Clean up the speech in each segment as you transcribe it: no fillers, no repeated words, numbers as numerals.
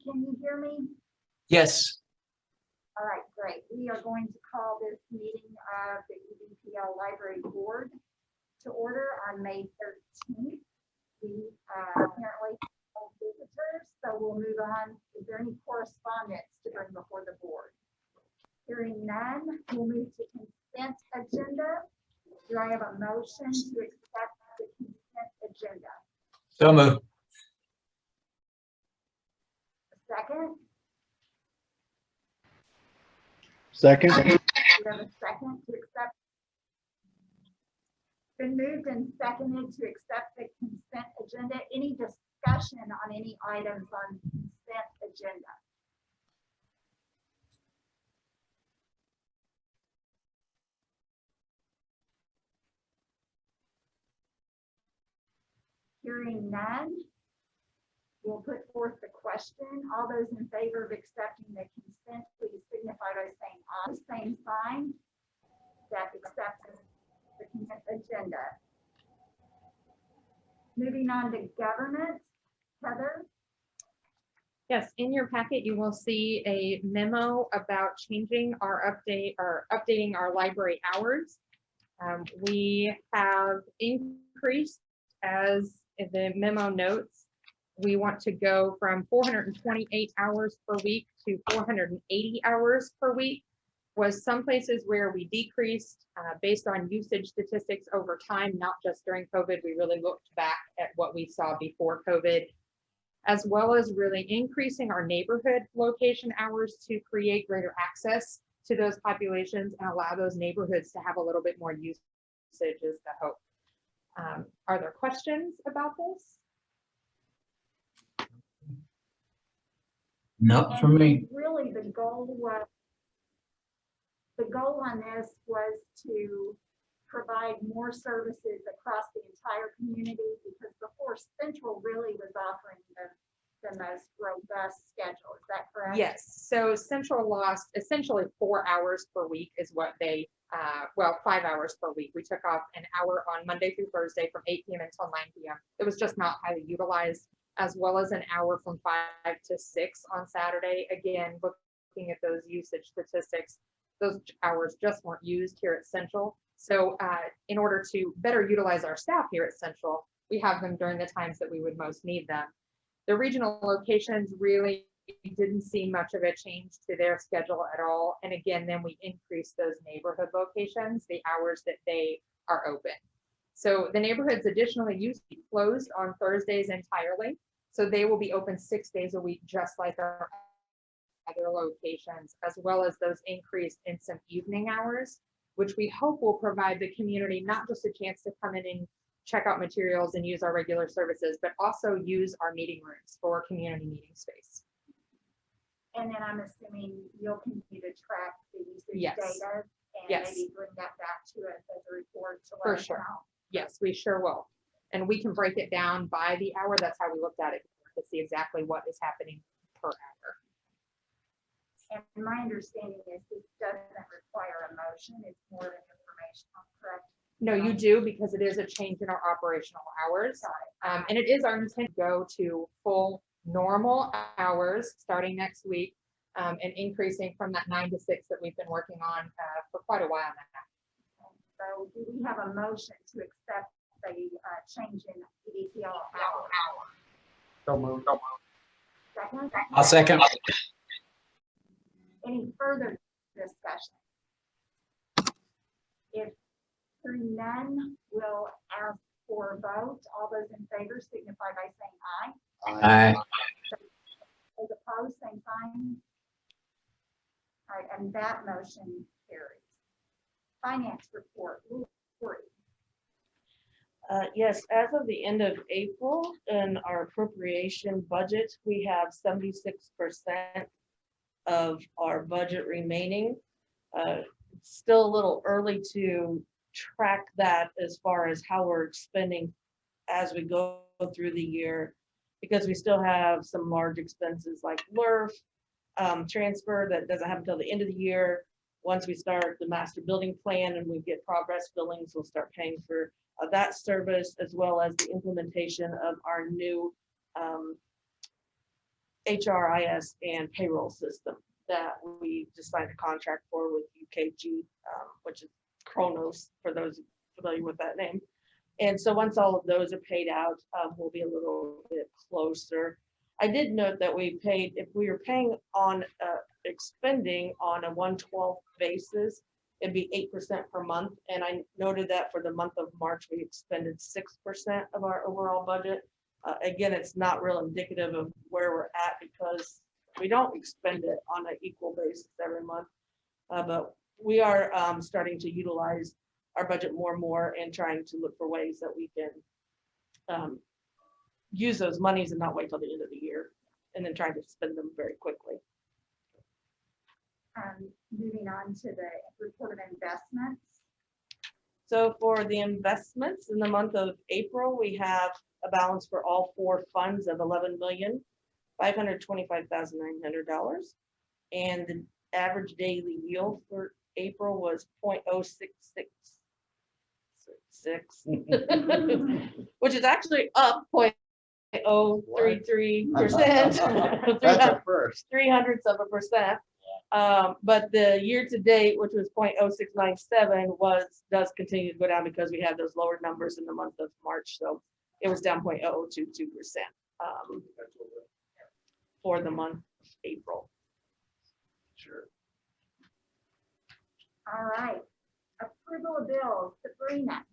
can you hear me? Yes. All right, great. We are going to call this meeting of the EVPL Library Board to order on May 13th. We apparently have visitors, so we'll move on. Is there any correspondence to bring before the board? Hearing none, we'll move to consent agenda. Do I have a motion to accept the consent agenda? So moved. A second? Second. Do you have a second to accept? Been moved and seconded to accept the consent agenda. Any discussion on any items on consent agenda? Hearing none, we'll put forth the question. All those in favor of accepting the consent, please signify by saying aye. Same sign. That accepts the consent agenda. Moving on to governance, Heather. Yes, in your packet, you will see a memo about changing our updating our library hours. We have increased, as the memo notes, we want to go from 428 hours per week to 480 hours per week. Was some places where we decreased based on usage statistics over time, not just during COVID. We really looked back at what we saw before COVID, as well as really increasing our neighborhood location hours to create greater access to those populations and allow those neighborhoods to have a little bit more usage is the hope. Are there questions about this? Not for me. Really, the goal on this was to provide more services across the entire community, because before Central really was offering the most robust schedule. Is that correct? Yes. So Central lost essentially 4 hours per week is what they, well, 5 hours per week. We took off an hour on Monday through Thursday from 8 p.m. until 9 p.m. It was just not highly utilized, as well as an hour from 5 to 6 on Saturday. Again, looking at those usage statistics, those hours just weren't used here at Central. So in order to better utilize our staff here at Central, we have them during the times that we would most need them. The regional locations really didn't see much of a change to their schedule at all. And again, then we increased those neighborhood locations, the hours that they are open. So the neighborhoods additionally used to be closed on Thursdays entirely. So they will be open 6 days a week, just like our other locations, as well as those increased in some evening hours, which we hope will provide the community not just a chance to come in and check out materials and use our regular services, but also use our meeting rooms for community meeting space. And then I'm assuming you'll continue to track the usage Yes. data and Yes. maybe bring that back to us as a report to For let us sure. know. Yes, we sure will. And we can break it down by the hour. That's how we looked at it, to see exactly what is happening per hour. And my understanding is this doesn't require a motion. It's more of an informational, correct? No, you do, because it is a change in our operational hours. Got it. And it is our intent to go to full normal hours starting next week, and increasing from that 9 to 6 that we've been working on for quite a while now. So do we have a motion to accept the change in EVPL hours? So moved. Second? I'll second. Any further discussion? If hearing none, we'll ask for a vote. All those in favor signify by saying aye. Aye. Those opposed, same sign. All right, and that motion carries. Finance report, Lori. Yes, as of the end of April, in our appropriation budget, we have 76% of our budget remaining. It's still a little early to track that as far as how we're spending as we go through the year, because we still have some large expenses like LRF transfer that doesn't happen until the end of the year. Once we start the master building plan and we get progress billings, we'll start paying for that service, as well as the implementation of our new HRIS and payroll system that we just signed a contract for with UKG, which is Kronos, for those familiar with that name. And so once all of those are paid out, we'll be a little bit closer. I did note that we paid, if we were paying on expending on a 1/12 basis, it'd be 8% per month. And I noted that for the month of March, we expended 6% of our overall budget. Again, it's not real indicative of where we're at because we don't expend it on an equal basis every month. But we are starting to utilize our budget more and more and trying to look for ways that we can use those monies and not wait till the end of the year and then trying to spend them very quickly. Moving on to the report of investments. So for the investments in the month of April, we have a balance for all 4 funds of $11,525,900. And the average daily yield for April was 0.066, which is actually up 0.033%. That's a first. 0.03%. But the year to date, which was 0.0697, does continue to go down because we had those lower numbers in the month of March. So it was down 0.0022% for the month of April. Sure. All right, approval of bills, Sabrina.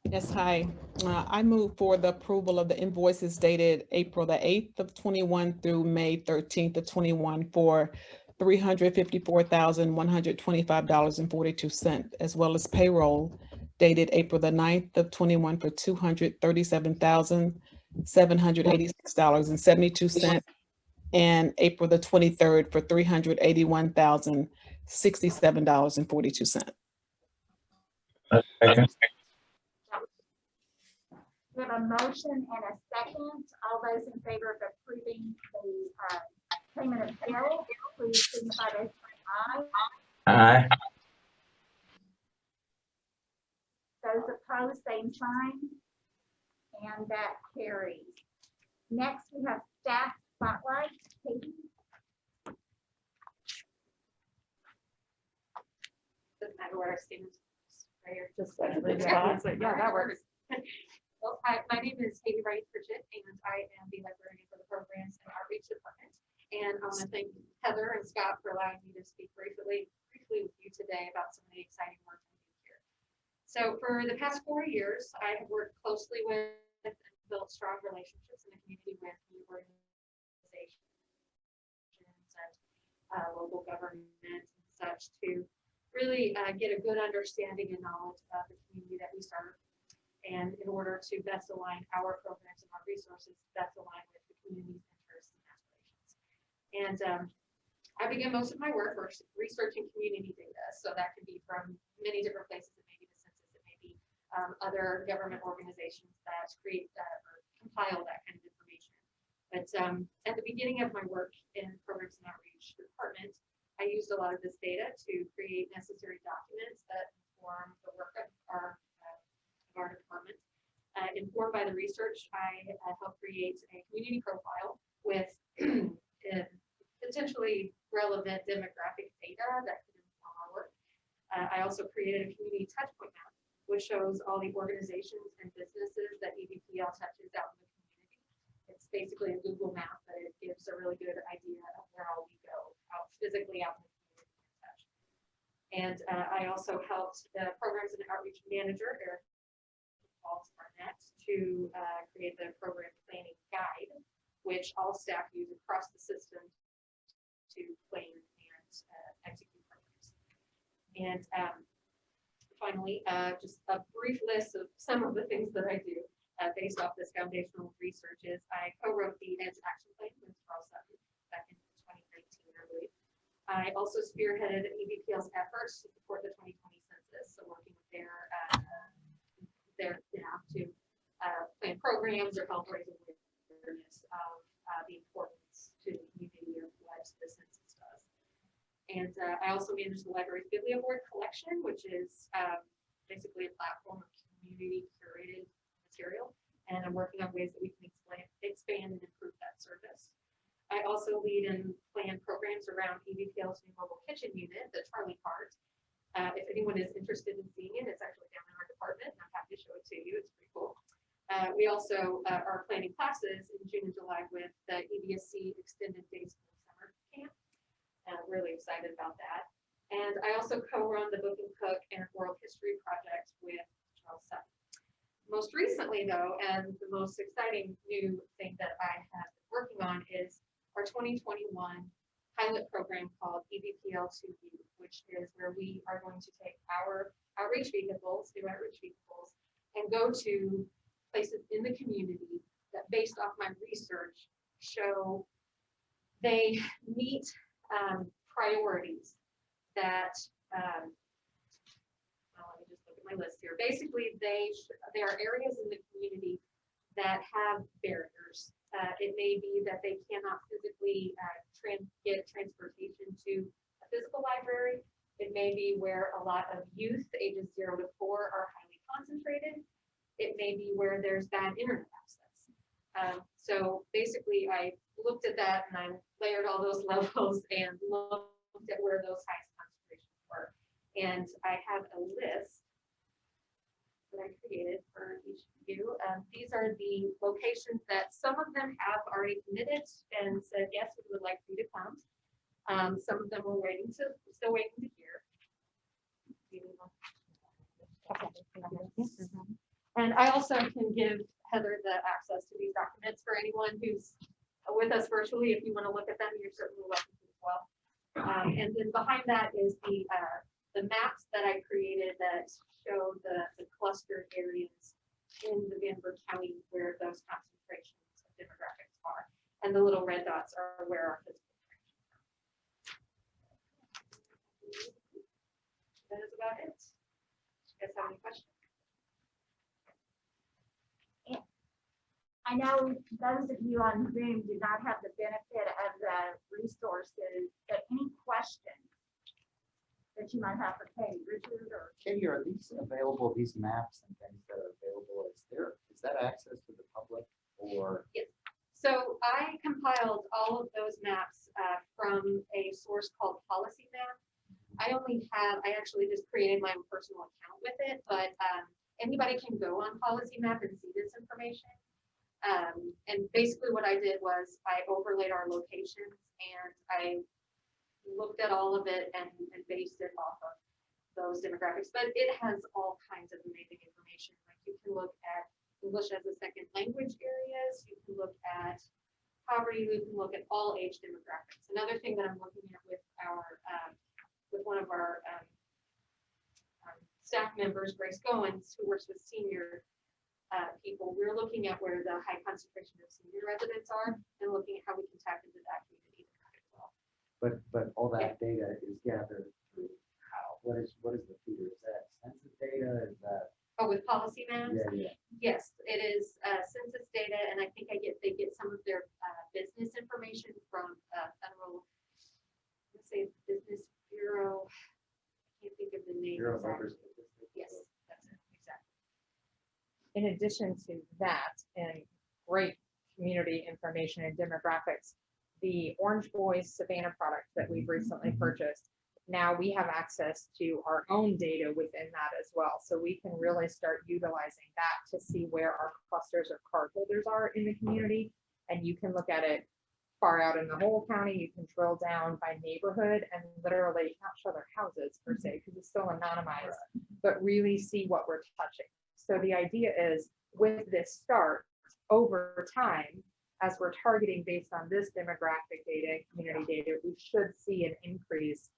Yes, hi. I move for the approval of the invoices dated April the 8th of 21 through May 13th of 21 for $354,125.42, as well as payroll dated April the 9th of 21 for $237,786.72, and April the 23rd for $381,067.42. Second. We have a motion and a second. All those in favor of approving the payment of bills, please signify by saying aye. Aye. Those opposed, same sign. And that carries. Next, we have staff spotlight. Katie? Doesn't matter where our students. Right here. Just Yeah, that works. Well, hi, my name is Katie Wright-Pritchett, and I am the librarian for the Programs and Outreach Department. And I want to thank Heather and Scott for allowing me to speak briefly with you today about some of the exciting work I'm doing here. So for the past 4 years, I have worked closely with and built strong relationships in the community with the organizations and local government and such to really get a good understanding and knowledge of the community that we serve. And in order to best align our programs and our resources, best align with the community's interests and aspirations. And I began most of my work researching community data. So that can be from many different places. It may be the census, it may be other government organizations that create or compile that kind of information. But at the beginning of my work in Programs and Outreach Department, I used a lot of this data to create necessary documents that inform the work of our department. Informed by the research, I helped create a community profile with potentially relevant demographic data that could inform our work. I also created a community touchpoint map, which shows all the organizations and businesses that EVPL touches out in the community. It's basically a Google map, but it gives a really good idea of where all we go physically out in the community and such. And I also helped the Programs and Outreach Manager, Eric Barnett, to create the program planning guide, which all staff use across the system to plan and execute programs. And finally, just a brief list of some of the things that I do based off this foundational research is I co-wrote the EDGE Action Plan with Charles Sutton back in 2019, I believe. I also spearheaded EVPL's efforts to support the 2020 census, so working with their staff to plan programs or help raise awareness of the importance to the community of what the census does. And I also manage the library's Biblioboard collection, which is basically a platform of community curated material. And I'm working on ways that we can expand and improve that service. I also lead and plan programs around EVPL's new mobile kitchen unit, the Charlie Cart. If anyone is interested in seeing it, it's actually down in our department. I'm happy to show it to you. It's pretty cool. We also are planning classes in June and July with the EVSC Extended Day School Summer Camp. Really excited about that. And I also co-run the Book and Cook and World History Project with Charles Sutton. Most recently, though, and the most exciting new thing that I have been working on is our 2021 pilot program called EVPL 2U, which is where we are going to take our outreach vehicles, new outreach vehicles, and go to places in the community that, based off my research, show they meet priorities that, well, let me just look at my list here. Basically, there are areas in the community that have barriers. It may be that they cannot physically get transportation to a physical library. It may be where a lot of youth ages 0 to 4 are highly concentrated. It may be where there's bad internet access. So basically, I looked at that and I layered all those levels and looked at where those highest concentrations were. And I have a list that I created for each of you. These are the locations that some of them have already committed and said, yes, we would like for you to come. Some of them we're still waiting to hear. And I also can give Heather the access to these documents for anyone who's with us virtually. If you want to look at them, you're certainly welcome to as well. And then behind that is the maps that I created that show the clustered areas in the Vanderburgh County where those concentrations of demographics are. And the little red dots are where our physical attractions are. That is about it. You guys have any questions? I know those of you on Zoom do not have the benefit of the resources, but any questions that you might have for Katie, Richard, or? Katie, are these available, these maps and things that are available, is that access to the public or? Yes. So I compiled all of those maps from a source called Policy Map. I actually just created my own personal account with it, but anybody can go on Policy Map and see this information. And basically what I did was I overlaid our locations and I looked at all of it and based it off of those demographics, but it has all kinds of amazing information. Like you can look at English as a second language areas, you can look at poverty, you can look at all age demographics. Another thing that I'm looking at with one of our staff members, Grace Goins, who works with senior people, we're looking at where the high concentration of senior residents are and looking at how we can tap into that community as well. But all that data is gathered through how? What is the feeder? Is that census data? Is that? Oh, with Policy Maps? Yeah. Yes, it is census data, and I think they get some of their business information from federal, let's say, Business Bureau. I can't think of the name. Bureau of exactly. Labor Statistics. Yes, that's it, exactly. In addition to that, and great community information and demographics, the Orange Boys Savannah product that we've recently purchased, now we have access to our own data within that as well. So we can really start utilizing that to see where our clusters of cardholders are in the community. And you can look at it far out in the whole county. You can drill down by neighborhood and literally not show their houses per se, because it's still anonymized, but really see what we're touching. So the idea is with this start over time, as we're targeting based on this demographic data, community data, we should see an increase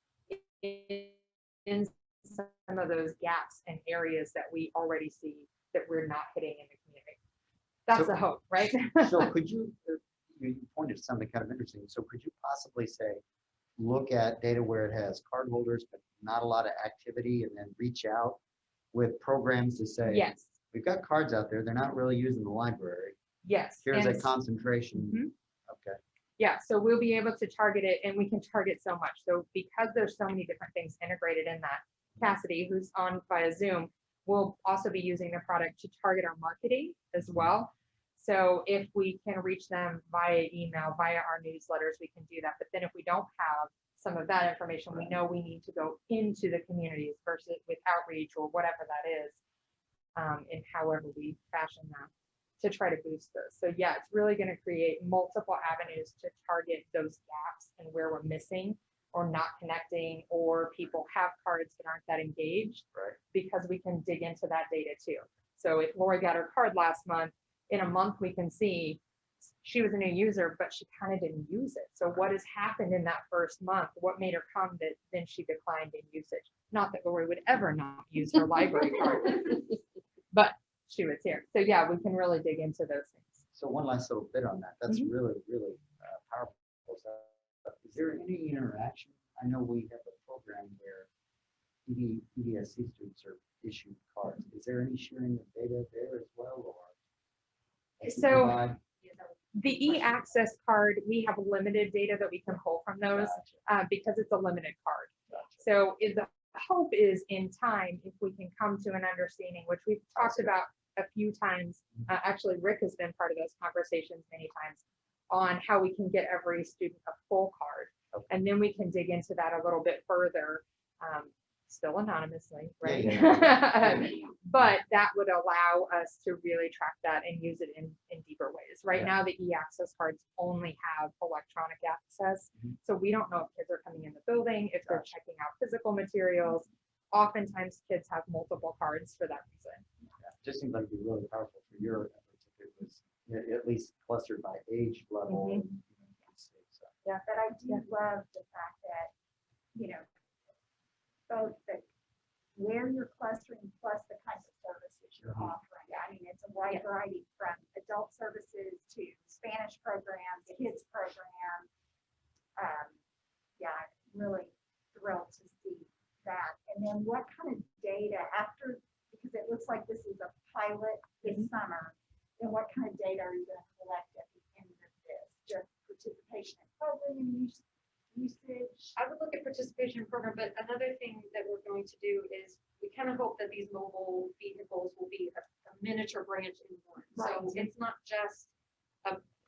in some of those gaps and areas that we already see that we're not hitting in the community. That's the hope, right? So could you pointed to something kind of interesting. So could you possibly say, look at data where it has cardholders, but not a lot of activity, and then reach out with programs to say, Yes. We've got cards out there. They're not really using the library. Yes. Here's a and- concentration. Mhm. Okay. Yeah, so we'll be able to target it, and we can target so much. So because there's so many different things integrated in that, Cassidy, who's on via Zoom, will also be using the product to target our marketing as well. So if we can reach them via email, via our newsletters, we can do that. But then if we don't have some of that information, we know we need to go into the communities versus with outreach or whatever that is, in however we fashion that to try to boost those. So yeah, it's really going to create multiple avenues to target those gaps and where we're missing or not connecting, or people have cards that aren't that engaged, Right. because we can dig into that data too. So if Lori got her card last month, in a month we can see she was a new user, but she kind of didn't use it. So what has happened in that first month? What made her come that then she declined in usage? Not that Lori would ever not use her library card, but she was here. So yeah, we can really dig into those things. So one last little bit on that. That's really, really powerful stuff. Is there any interaction? I know we have a program where EDSC students are issued cards. Is there any sharing of data there as well, or? does it So provide- the e-access card, we have limited data that we can pull from those because it's a limited card. So the hope is in time, if we can come to an understanding, which we've talked about a few times, actually Rick has been part of those conversations many times, on how we can get every student a full card. Okay. And then we can dig into that a little bit further, still anonymously, right? But that would allow us to really track that and use it in deeper ways. Right now, the e-access cards only have electronic access. So we don't know if kids are coming in the building, if they're checking out physical materials. Oftentimes kids have multiple cards for that reason. Just seems like it'd be really powerful for your efforts if it was at least clustered by age level. and, so. Yeah, but I do love the fact that, both the where you're clustering plus the kinds of services you're offering. I mean, it's a wide variety from adult services to Spanish programs, kids programs. Yeah, I'm really thrilled to see that. And then what kind of data after, because it looks like this is a pilot this summer, then what kind of data are you going to collect at the end of this? Just participation in program usage? I would look at participation program, but another thing that we're going to do is we kind of hope that these mobile vehicles will be a miniature branch in one. So it's not just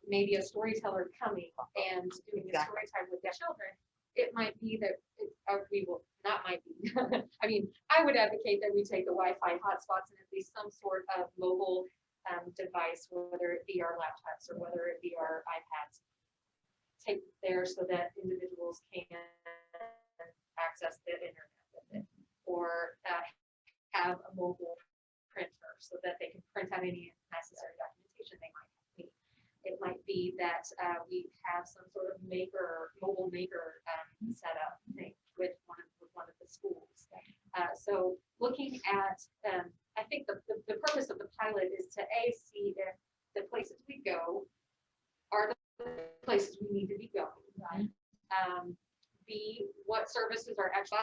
maybe a storyteller coming and doing a story time with the children. It might be that we will not might be. I mean, I would advocate that we take the Wi-Fi hotspots and at least some sort of mobile device, whether it be our laptops or whether it be our iPads, take there so that individuals can access the internet with it, or have a mobile printer so that they can print out any necessary documentation they might need. It might be that we have some sort of mobile maker setup thing with one of the schools. So looking at, I think the purpose of the pilot is to see if the places we go are the places we need to be going. B, what services are actually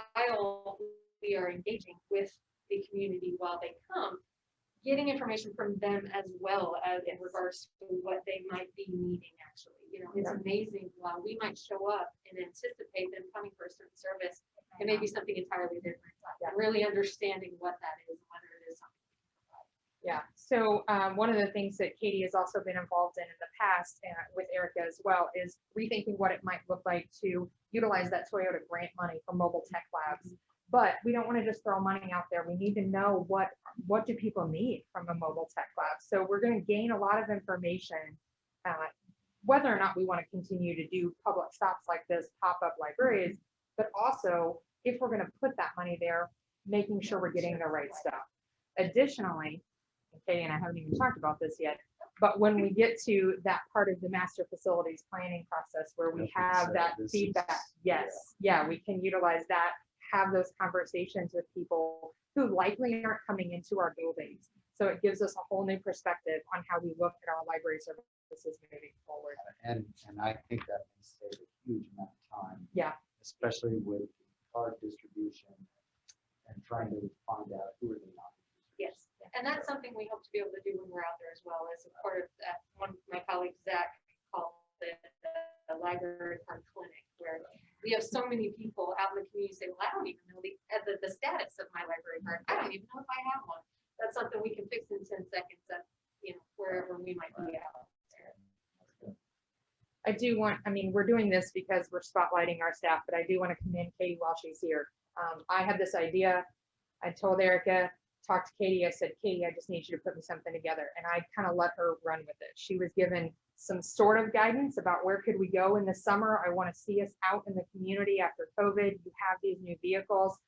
we are engaging with the community while they come, getting information from them as well as in regards to what they might be needing actually. It's amazing while we might show up and anticipate them coming for a certain service, it may be something entirely different. And really understanding what that is, whether it is something. Yeah, so one of the things that Katie has also been involved in the past with Erica as well is rethinking what it might look like to utilize that Toyota grant money for mobile tech labs. But we don't want to just throw money out there. We need to know what do people need from a mobile tech lab. So we're going to gain a lot of information, whether or not we want to continue to do public stops like this, pop-up libraries, but also if we're going to put that money there, making sure we're getting the right stuff. Additionally, Katie and I haven't even talked about this yet, but when we get to that part of the master facilities planning process where we have that feedback, we can utilize that, have those conversations with people who likely aren't coming into our buildings. So it gives us a whole new perspective on how we look at our library services moving forward. And I think that can save a huge amount of time. Yeah. Especially with card distribution and trying to find out who are the non. Yes, and that's something we hope to be able to do when we're out there as well. As a part of that, one of my colleagues, Zach, called it the library card clinic, where we have so many people out in the community say, well, I don't even know the status of my library card. I don't even know if I have one. That's something we can fix in 10 seconds at, wherever we we might be out there. I do want, I mean, we're doing this because we're spotlighting our staff, but I do want to commend Katie while she's here. I had this idea. I told Erica, talked to Katie. I said, Katie, I just need you to put me something together. And I kind of let her run with it. She was given some sort of guidance about where could we go in the summer. I want to see us out in the community after COVID. You have these new vehicles.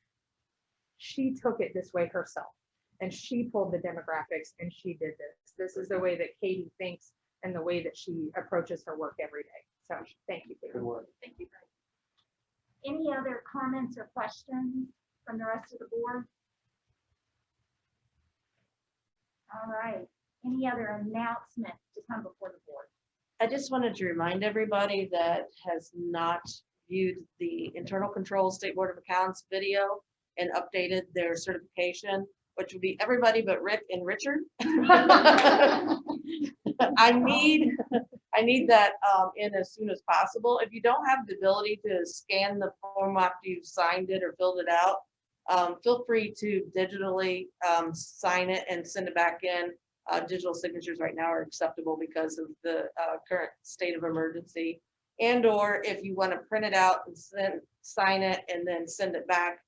She took it this way herself and she pulled the demographics and she did this. This is the way that Katie thinks and the way that she approaches her work every day. So thank you. Katie. Good work. Thank you. Any other comments or questions from the rest of the board? All right. Any other announcements to come before the board? I just wanted to remind everybody that has not viewed the internal control State Board of Accounts video and updated their certification, which would be everybody but Rick and Richard. I need that in as soon as possible. If you don't have the ability to scan the form after you've signed it or filled it out, feel free to digitally sign it and send it back in. Digital signatures right now are acceptable because of the current state of emergency. And or if you want to print it out and sign it and then send it back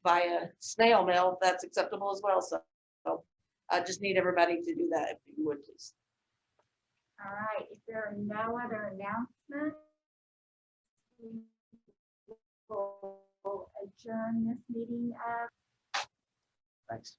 via snail mail, that's acceptable as well. So I just need everybody to do that if you would, please. All right. If there are no other announcements, we will adjourn this meeting. Thanks.